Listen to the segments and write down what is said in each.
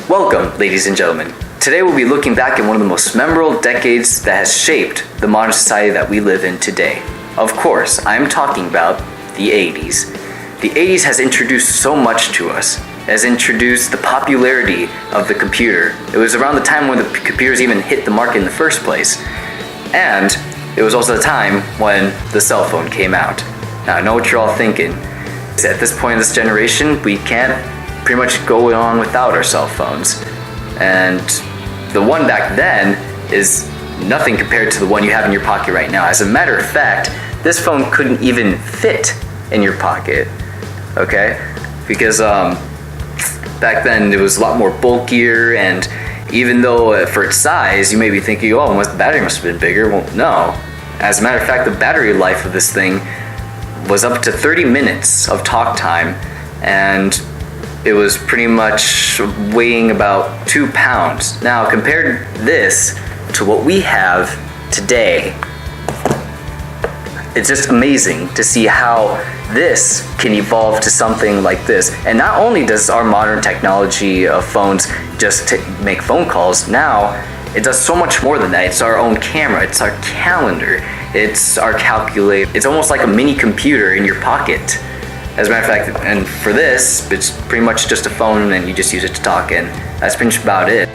Welcome, ladies and gentlemen. Today we'll be looking back at one of the most memorable decades that has shaped the modern society that we live in today. Of course, I'm talking about the 80s. The 80s has introduced so much to us. It has introduced the popularity of the computer. It was around the time when the computers even hit the market in the first place. And it was also the time when the cell phone came out. Now I know what you're all thinking. At this point in this generation, we can't pretty much go on without our cell phones. And the one back then is nothing compared to the one you have in your pocket right now. As a matter of fact, this phone couldn't even fit in your pocket, okay? Because back then it was a lot more bulkier, and even though for its size, you may be thinking, oh, the battery must have been bigger. Well, no. As a matter of fact, the battery life of this thing was up to 30 minutes of talk time, and it was pretty much weighing about 2 pounds. Now, compare this to what we have today. It's just amazing to see how this can evolve to something like this. And not only does our modern technology of phones just make phone calls, now it does so much more than that. It's our own camera, it's our calendar, it's our calculator. It's almost like a mini computer in your pocket. As a matter of fact, and for this, it's pretty much just a phone and you just use it to talk, and that's pretty much about it.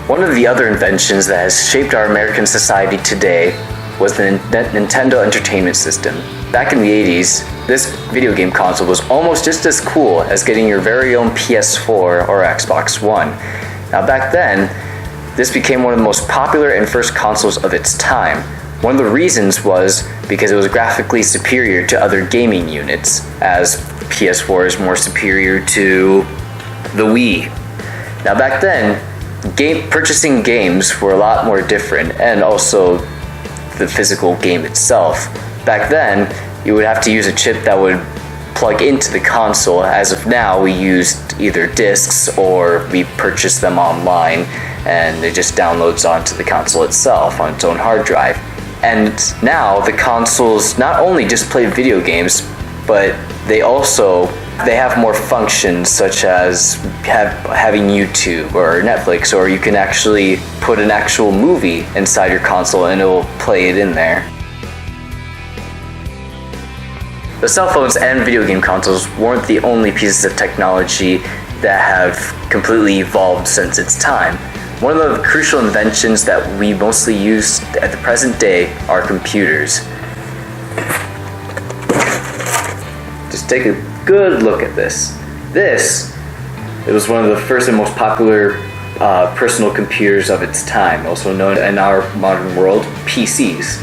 One of the other inventions that has shaped our American society today was the Nintendo Entertainment System. Back in the 80s, this video game console was almost just as cool as getting your very own PS4 or Xbox One. Now back then, this became one of the most popular and first consoles of its time. One of the reasons was because it was graphically superior to other gaming units, as PS4 is more superior to the Wii. Now back then, purchasing games were a lot more different, and also the physical game itself. Back then, you would have to use a chip that would plug into the console. As of now, we used either discs or we purchased them online, and it just downloads onto the console itself on its own hard drive. And now the consoles not only just play video games, but they have more functions, such as having YouTube or Netflix, or you can actually put an actual movie inside your console and it will play it in there. The cell phones and video game consoles weren't the only pieces of technology that have completely evolved since its time. One of the crucial inventions that we mostly use at the present day are computers. Just take a good look at this. It was one of the first and most popular personal computers of its time, also known in our modern world, PCs.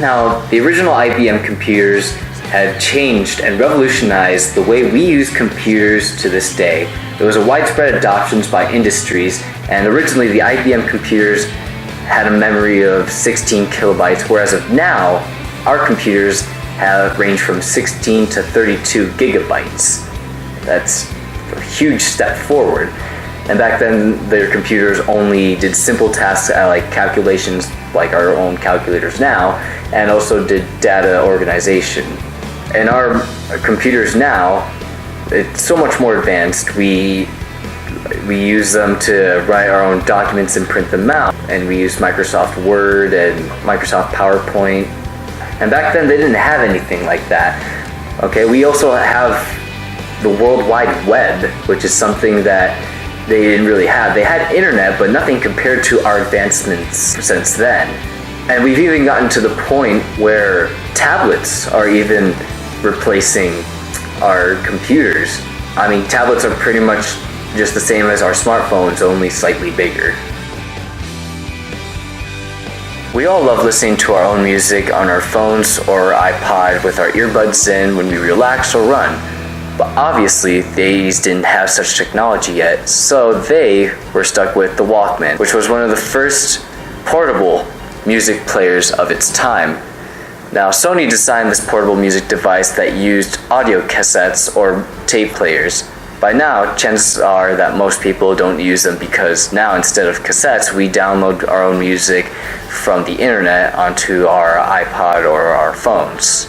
Now, the original IBM computers had changed and revolutionized the way we use computers to this day. There was a widespread adoption by industries, and originally the IBM computers had a memory of 16 kilobytes, whereas of now, our computers have ranged from 16 to 32 gigabytes. That's a huge step forward. And back then, their computers only did simple tasks like calculations, like our own calculators now, and also did data organization. And our computers now, it's so much more advanced. We use them to write our own documents and print them out, and we use Microsoft Word and Microsoft PowerPoint. And back then they didn't have anything like that. Okay, we also have the World Wide Web, which is something that they didn't really have. They had internet, but nothing compared to our advancements since then. And we've even gotten to the point where tablets are even replacing our computers. I mean, tablets are pretty much just the same as our smartphones, only slightly bigger. We all love listening to our own music on our phones or iPod with our earbuds in when we relax or run. But obviously, the 80s didn't have such technology yet, so they were stuck with the Walkman, which was one of the first portable music players of its time. Now, Sony designed this portable music device that used audio cassettes or tape players. By now, chances are that most people don't use them because now, instead of cassettes, we download our own music from the internet onto our iPod or our phones.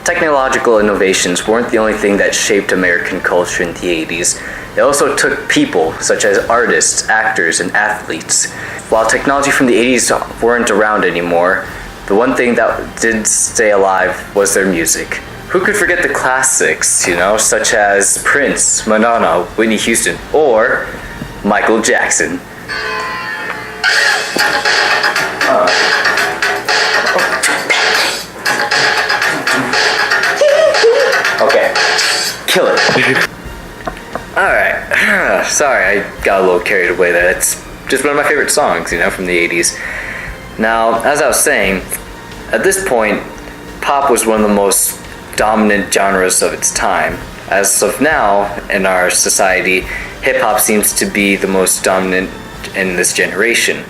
Technological innovations weren't the only thing that shaped American culture in the 80s. They also took people, such as artists, actors, and athletes. While technology from the 80s weren't around anymore, the one thing that did stay alive was their music. Who could forget the classics, such as Prince, Madonna, Whitney Houston, or Michael Jackson? Okay, kill it. Alright, sorry, I got a little carried away there. That's just one of my favorite songs, from the 80s. Now, as I was saying, at this point, pop was one of the most dominant genres of its time. As of now, in our society, hip-hop seems to be the most dominant in this generation.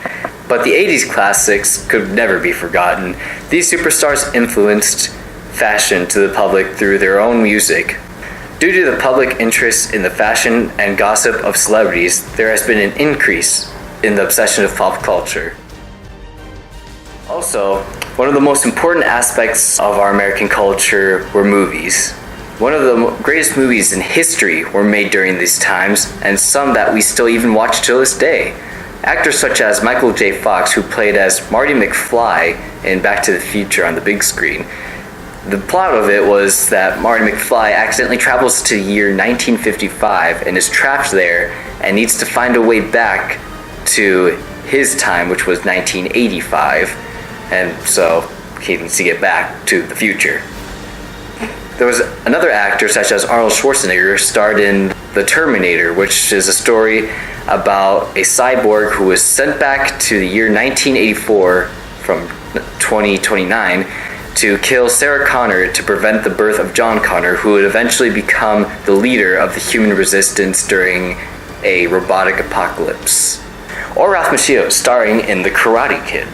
But the 80s classics could never be forgotten. These superstars influenced fashion to the public through their own music. Due to the public interest in the fashion and gossip of celebrities, there has been an increase in the obsession of pop culture. Also, one of the most important aspects of our American culture were movies. One of the greatest movies in history were made during these times, and some that we still even watch till this day. Actors such as Michael J. Fox, who played as Marty McFly in Back to the Future on the big screen. The plot of it was that Marty McFly accidentally travels to the year 1955 and is trapped there and needs to find a way back to his time, which was 1985, and so he needs to get back to the future. There was another actor such as Arnold Schwarzenegger starred in The Terminator, which is a story about a cyborg who was sent back to the year 1984 from 2029 to kill Sarah Connor to prevent the birth of John Connor, who would eventually become the leader of the human resistance during a robotic apocalypse. Or Ralph Macchio, starring in The Karate Kid.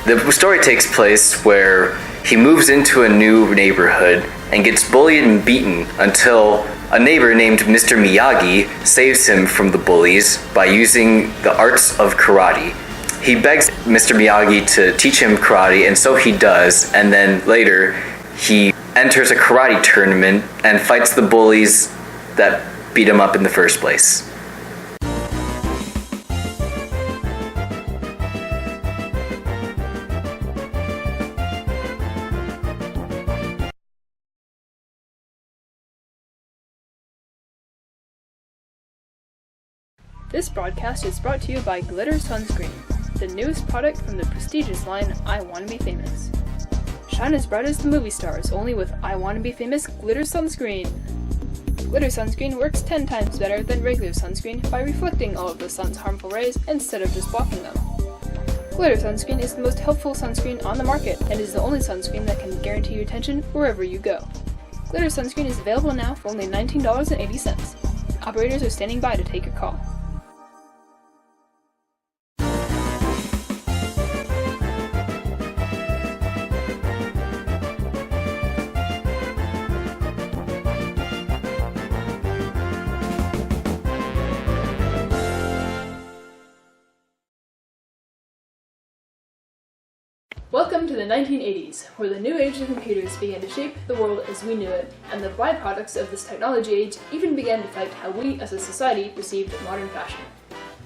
The story takes place where he moves into a new neighborhood and gets bullied and beaten until a neighbor named Mr. Miyagi saves him from the bullies by using the arts of karate. He begs Mr. Miyagi to teach him karate, and so he does, and then later he enters a karate tournament and fights the bullies that beat him up in the first place. This broadcast is brought to you by Glitter Sunscreen, the newest product from the prestigious line I Wanna Be Famous. Shine as bright as the movie stars, only with I Wanna Be Famous Glitter Sunscreen. Glitter Sunscreen works 10 times better than regular sunscreen by reflecting all of the sun's harmful rays instead of just blocking them. Glitter Sunscreen is the most helpful sunscreen on the market and is the only sunscreen that can guarantee your attention wherever you go. Glitter Sunscreen is available now for only $19.80. Operators are standing by to take your call. Welcome to the 1980s, where the new age of computers began to shape the world as we knew it, and the byproducts of this technology age even began to affect how we as a society perceived modern fashion.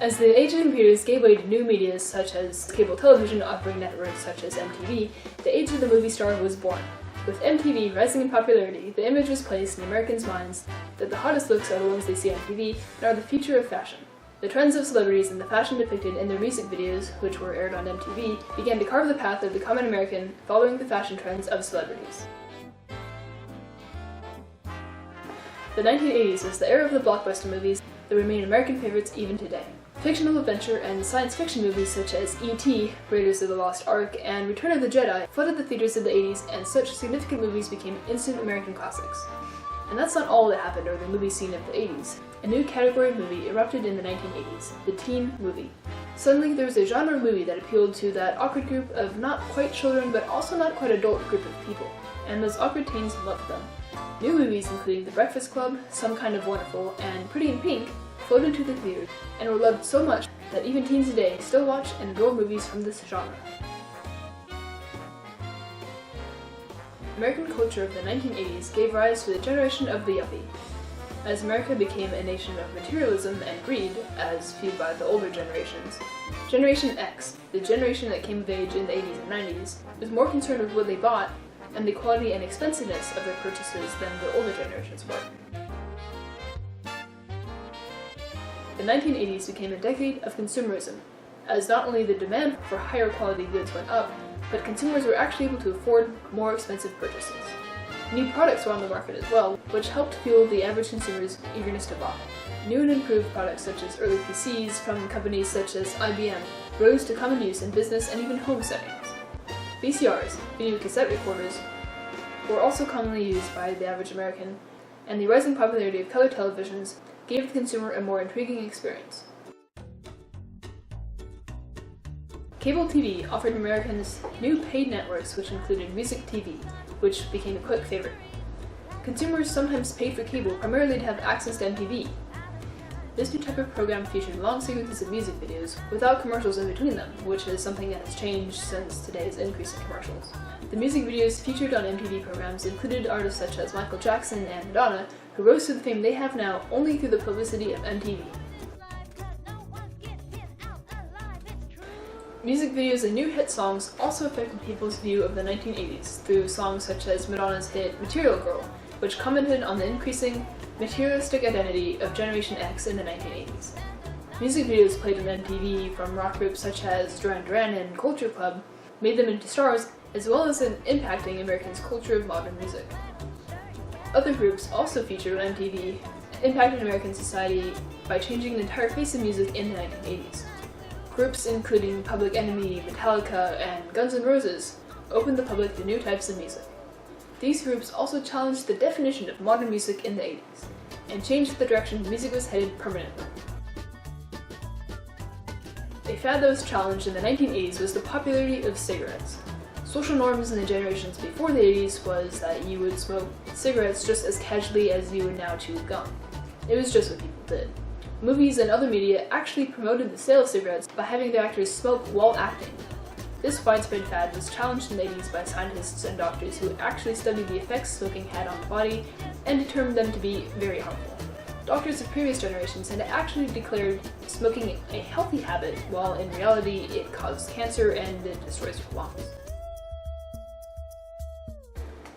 As the age of computers gave way to new media such as cable television offering networks such as MTV, the age of the movie star was born. With MTV rising in popularity, the image was placed in Americans' minds that the hottest looks are the ones they see on TV and are the future of fashion. The trends of celebrities and the fashion depicted in their music videos, which were aired on MTV, began to carve the path of the common American following the fashion trends of celebrities. The 1980s was the era of the blockbuster movies that remain American favorites even today. Fictional adventure and science fiction movies such as E.T., Raiders of the Lost Ark, and Return of the Jedi flooded the theaters of the 80s, and such significant movies became instant American classics. And that's not all that happened during the movie scene of the 80s. A new category of movie erupted in the 1980s, the teen movie. Suddenly there was a genre of movie that appealed to that awkward group of not quite children but also not quite adult group of people, and those awkward teens loved them. New movies including The Breakfast Club, Some Kind of Wonderful, and Pretty in Pink flowed into the theaters and were loved so much that even teens today still watch and adore movies from this genre. American culture of the 1980s gave rise to the generation of the yuppie. As America became a nation of materialism and greed, as viewed by the older generations, Generation X, the generation that came of age in the 80s and 90s, was more concerned with what they bought and the quality and expensiveness of their purchases than the older generations were. The 1980s became a decade of consumerism, as not only the demand for higher quality goods went up, but consumers were actually able to afford more expensive purchases. New products were on the market as well, which helped fuel the average consumer's eagerness to buy. New and improved products such as early PCs from companies such as IBM rose to common use in business and even home settings. VCRs, video cassette recorders, were also commonly used by the average American, and the rising popularity of color televisions gave the consumer a more intriguing experience. Cable TV offered Americans new paid networks which included Music TV, which became a quick favorite. Consumers sometimes paid for cable primarily to have access to MTV. This new type of program featured long sequences of music videos without commercials in between them, which is something that has changed since today's increase in commercials. The music videos featured on MTV programs included artists such as Michael Jackson and Madonna, who rose to the fame they have now only through the publicity of MTV. Music videos and new hit songs also affected people's view of the 1980s through songs such as Madonna's hit Material Girl, which commented on the increasing materialistic identity of Generation X in the 1980s. Music videos played on MTV from rock groups such as Duran Duran and Culture Club made them into stars, as well as in impacting Americans' culture of modern music. Other groups also featured on MTV impacted American society by changing the entire face of music in the 1980s. Groups including Public Enemy, Metallica, and Guns N' Roses opened the public to new types of music. These groups also challenged the definition of modern music in the 80s, and changed the direction music was headed permanently. A fad that was challenged in the 1980s was the popularity of cigarettes. Social norms in the generations before the 80s was that you would smoke cigarettes just as casually as you would now chew gum. It was just what people did. Movies and other media actually promoted the sale of cigarettes by having their actors smoke while acting. This widespread fad was challenged in the 80s by scientists and doctors who actually studied the effects smoking had on the body and determined them to be very harmful. Doctors of previous generations had actually declared smoking a healthy habit, while in reality it caused cancer and it destroys your lungs.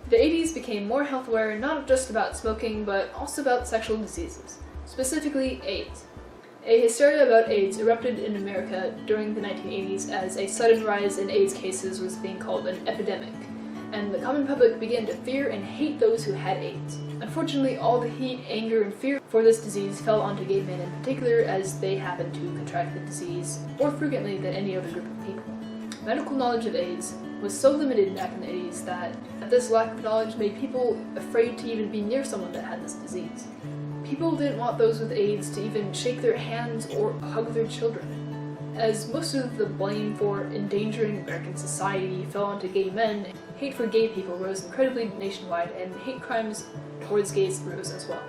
The 80s became more health aware, not just about smoking, but also about sexual diseases, specifically AIDS. A hysteria about AIDS erupted in America during the 1980s as a sudden rise in AIDS cases was being called an epidemic, and the common public began to fear and hate those who had AIDS. Unfortunately, all the heat, anger, and fear for this disease fell onto gay men in particular, as they happened to contract the disease more frequently than any other group of people. Medical knowledge of AIDS was so limited back in the 80s that this lack of knowledge made people afraid to even be near someone that had this disease. People didn't want those with AIDS to even shake their hands or hug their children. As most of the blame for endangering American society fell onto gay men, hate for gay people rose incredibly nationwide, and hate crimes towards gays rose as well.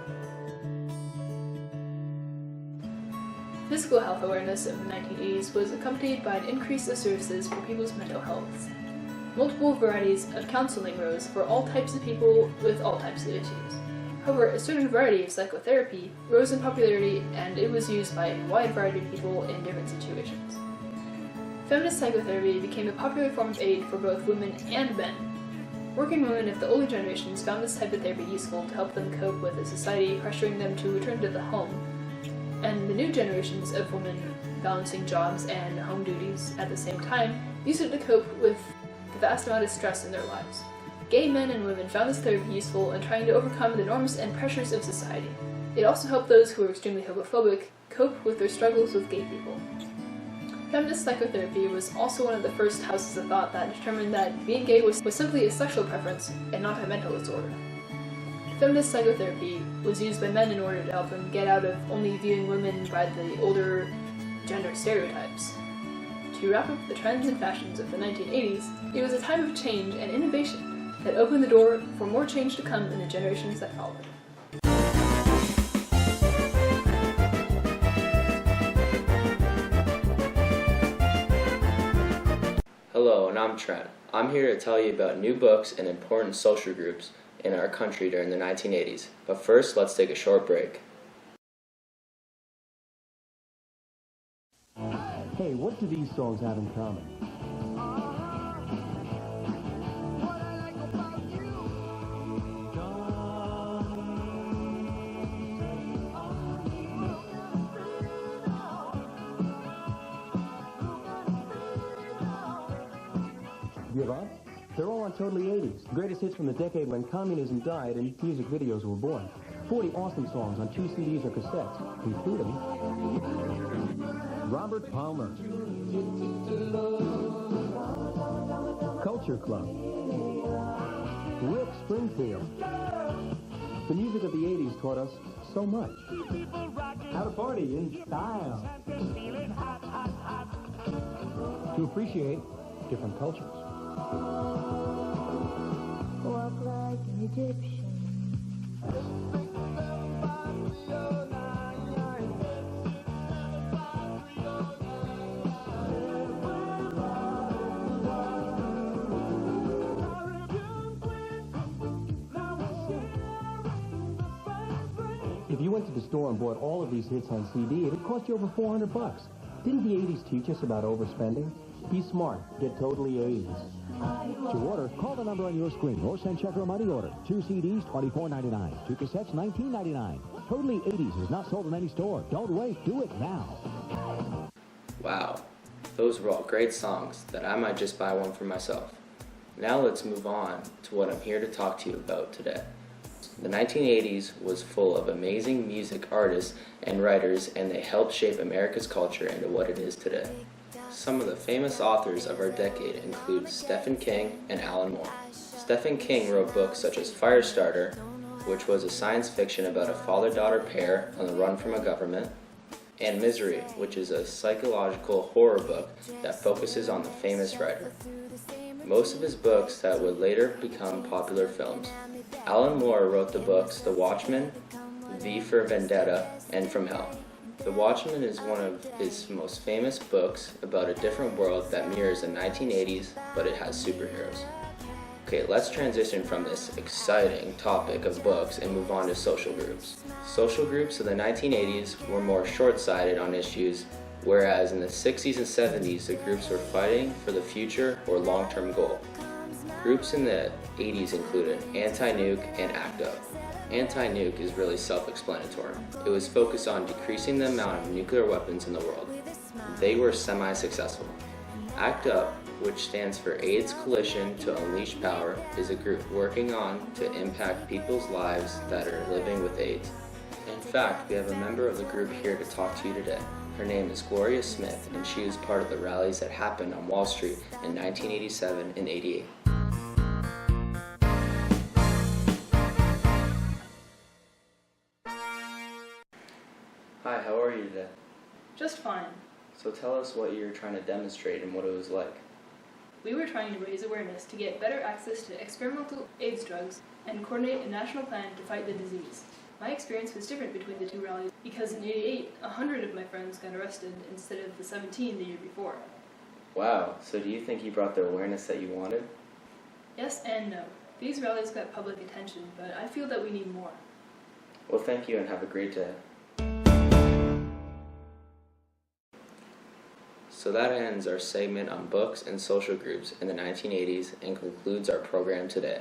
Physical health awareness of the 1980s was accompanied by an increase of services for people's mental health. Multiple varieties of counseling rose for all types of people with all types of issues. However, a certain variety of psychotherapy rose in popularity, and it was used by a wide variety of people in different situations. Feminist psychotherapy became a popular form of aid for both women and men. Working women of the older generations found this type of therapy useful to help them cope with a society pressuring them to return to the home, and the new generations of women balancing jobs and home duties at the same time used it to cope with the vast amount of stress in their lives. Gay men and women found this therapy useful in trying to overcome the norms and pressures of society. It also helped those who were extremely homophobic cope with their struggles with gay people. Feminist psychotherapy was also one of the first houses of thought that determined that being gay was simply a sexual preference and not a mental disorder. Feminist psychotherapy was used by men in order to help them get out of only viewing women by the older gender stereotypes. To wrap up the trends and fashions of the 1980s, it was a time of change and innovation that opened the door for more change to come in the generations that followed. Hello, and I'm Trent. I'm here to tell you about new books and important social groups in our country during the 1980s. But first, let's take a short break. Hey, what do these songs have in common? Give up? They're all on Totally 80s. Greatest hits from the decade when communism died and music videos were born. 40 awesome songs on 2 CDs or cassettes, including Robert Palmer, Culture Club, Rick Springfield. The music of the 80s taught us so much. How to party in style. To appreciate different cultures. Walk like an Egyptian. If you went to the store and bought all of these hits on CD, it would cost you over $400. Didn't the 80s teach us about overspending? Be smart. Get Totally 80s. To order, call the number on your screen or send check or money order. 2 CDs, $24.99. 2 cassettes, $19.99. Totally 80s is not sold in any store. Don't wait. Do it now. Wow, those were all great songs that I might just buy one for myself. Now let's move on to what I'm here to talk to you about today. The 1980s was full of amazing music artists and writers, and they helped shape America's culture into what it is today. Some of the famous authors of our decade include Stephen King and Alan Moore. Stephen King wrote books such as Firestarter, which was a science fiction about a father-daughter pair on the run from a government, and Misery, which is a psychological horror book that focuses on the famous writer. Most of his books that would later become popular films. Alan Moore wrote the books The Watchmen, V for Vendetta, and From Hell. The Watchmen is one of his most famous books about a different world that mirrors the 1980s, but it has superheroes. Okay, let's transition from this exciting topic of books and move on to social groups. Social groups of the 1980s were more short-sighted on issues, whereas in the 60s and 70s the groups were fighting for the future or long-term goal. Groups in the 80s included Anti-Nuke and ACT UP. Anti-Nuke is really self-explanatory. It was focused on decreasing the amount of nuclear weapons in the world. They were semi-successful. ACT UP, which stands for AIDS Coalition to Unleash Power, is a group working on to impact people's lives that are living with AIDS. In fact, we have a member of the group here to talk to you today. Her name is Gloria Smith, and she was part of the rallies that happened on Wall Street in 1987 and 88. Hi, how are you today? Just fine. So tell us what you're trying to demonstrate and what it was like. We were trying to raise awareness to get better access to experimental AIDS drugs and coordinate a national plan to fight the disease. My experience was different between the two rallies because in '88, 100 of my friends got arrested instead of the 17 the year before. Wow, so do you think you brought the awareness that you wanted? Yes and no. These rallies got public attention, but I feel that we need more. Well, thank you and have a great day. So that ends our segment on books and social groups in the 1980s and concludes our program today.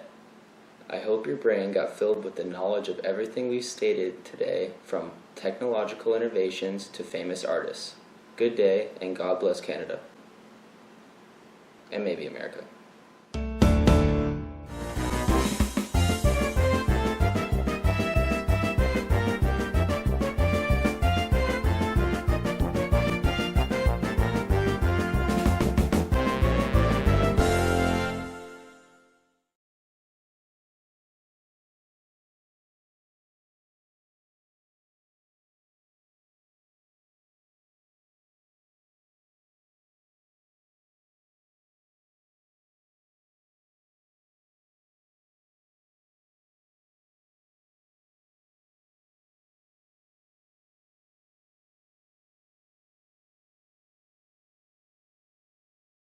I hope your brain got filled with the knowledge of everything we've stated today, from technological innovations to famous artists. Good day, and God bless Canada. And maybe America.